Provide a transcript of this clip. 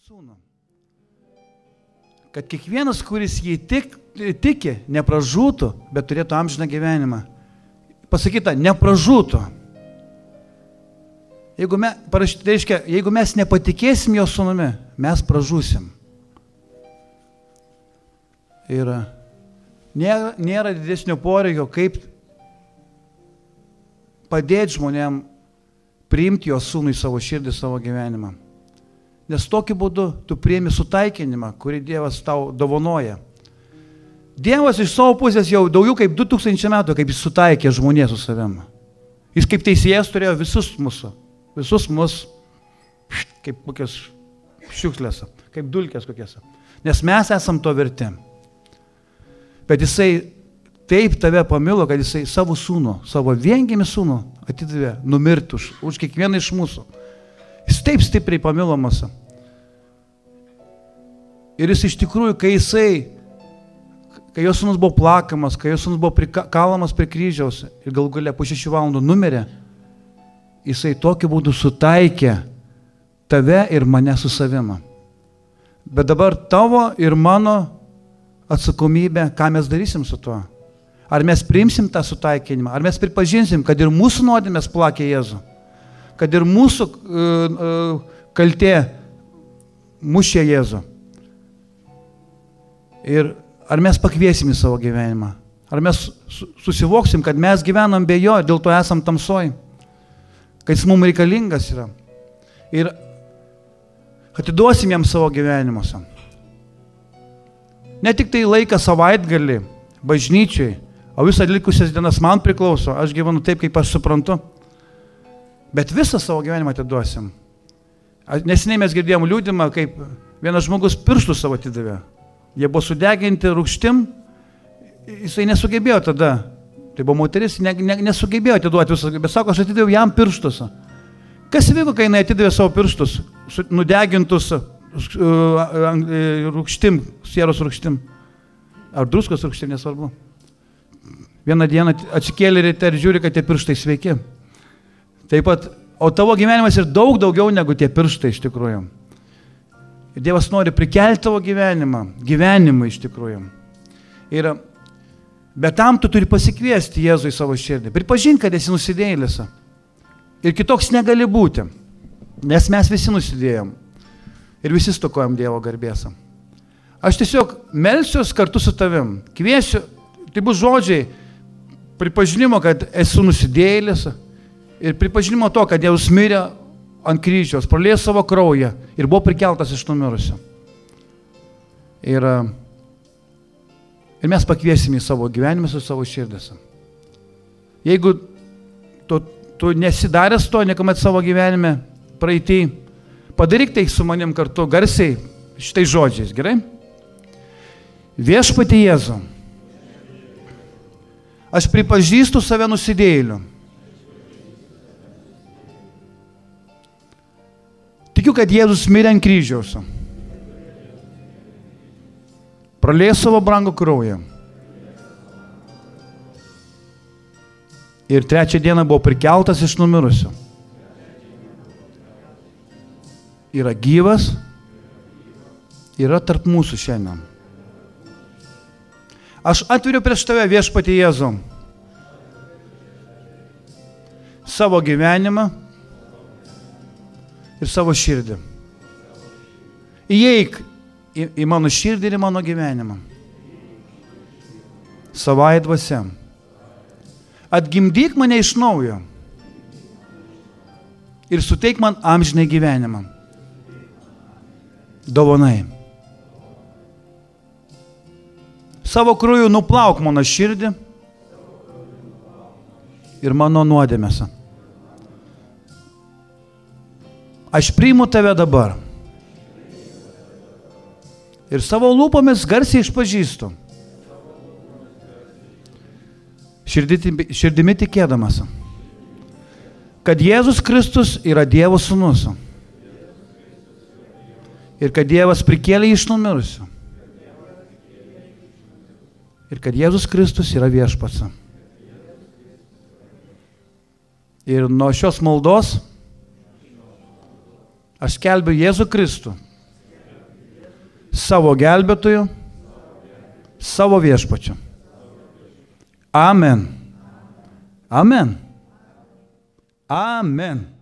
sūnų, kad kiekvienas, kuris jį tiki, nepražūtų, bet turėtų amžiną gyvenimą. Pasakyta, nepražūtų. Jeigu mes nepatikėsim jo sūnumi, mes pražūsim. Ir nėra didesnio poreikio, kaip padėti žmonėm priimti jo sūnų į savo širdį, savo gyvenimą. Nes tokiu būdu tu priimi sutaikinimą, kurį Dievas tau dovanoja. Dievas iš savo pusės jau daugiau kaip 2000 metų, kaip jis sutaikė žmonės su savim. Jis kaip teisėjas turėjo visus mus, kaip kokios šiukšlės, kaip dulkės kokias. Nes mes esam to verti. Bet jisai taip tave pamilo, kad jisai savo sūnų, savo viengimį sūnų atidavė numirti už kiekvieną iš mūsų. Jis taip stipriai pamilo mus. Ir jis iš tikrųjų, kai jo sūnus buvo plakamas, kai jo sūnus buvo kalamas prie kryžiaus ir galų gale po 6 valandų numirė, jisai tokiu būdu sutaikė tave ir mane su savimi. Bet dabar tavo ir mano atsakomybė, ką mes darysim su tuo. Ar mes priimsim tą sutaikinimą, ar mes pripažinsim, kad ir mūsų nuodėmės plakė Jėzų, kad ir mūsų kaltė mušė Jėzų. Ir ar mes pakviesim į savo gyvenimą, ar mes susivoksim, kad mes gyvenam be jo, dėl to esam tamsoj, kad jis mums reikalingas yra. Ir atiduosim jam savo gyvenimuose. Ne tik tai laiką savaitgalį, bažnyčiai, o visą likusias dienas man priklauso, aš gyvenu taip, kaip aš suprantu. Bet visą savo gyvenimą atiduosim. Neseniai mes girdėjom liūdimą, kaip vienas žmogus pirštus savo atidavė. Jie buvo sudeginti rūgštim, jisai nesugebėjo tada. Tai buvo moteris, nesugebėjo atiduoti visą, bet sako, aš atidavau jam pirštus. Kas vyko, kai jinai atidavė savo pirštus, nudegintus rūgštim, sieros rūgštim, ar druskos rūgštim, nesvarbu. Vieną dieną atsikėlė ryte ir žiūri, kad tie pirštai sveiki. Taip pat, o tavo gyvenimas ir daug daugiau negu tie pirštai iš tikrųjų. Ir Dievas nori prikelti tavo gyvenimą iš tikrųjų. Bet tam tu turi pasikviesti Jėzų į savo širdį. Pripažink, kad esi nusidėjėlis. Ir kitoks negali būti, nes mes visi nusidėjom. Ir visi stokojam Dievo garbės. Aš tiesiog melsiuos kartu su tavim. Kviesiu, tai bus žodžiai pripažinimo, kad esu nusidėjėlis. Ir pripažinimo to, kad Dievas mirė ant kryžiaus, praliejo savo kraują ir buvo prikeltas iš numirusių. Ir mes pakviesim į savo gyvenimus ir savo širdis. Jeigu tu nesidaręs to niekuomet savo gyvenime praeitį, padaryk tai su manim kartu garsiai šitais žodžiais, gerai? Viešpatie Jėzau, aš pripažįstu save nusidėjėliu. Tikiu, kad Jėzus mirė ant kryžiaus. Praliejo savo brangų kraują. Ir 3 dieną buvo prikeltas iš numirusių. Yra gyvas, yra tarp mūsų šiandien. Aš atveriu prieš tave, viešpatie Jėzau, savo gyvenimą ir savo širdį. Įeik į mano širdį ir į mano gyvenimą. Savąja dvasia. Atgimdyk mane iš naujo ir suteik man amžinai gyvenimą. Dovanai. Savo krauju nuplauk mano širdį ir mano nuodėmėse. Aš priimu tave dabar ir savo lūpomis garsiai išpažįstu, širdimi tikėdamas, kad Jėzus Kristus yra Dievo sūnus ir kad Dievas prikėlė iš numirusių ir kad Jėzus Kristus yra viešpats. Ir nuo šios maldos aš skelbiu Jėzų Kristų savo gelbėtoju, savo viešpačiu. Amen. Amen. Amen.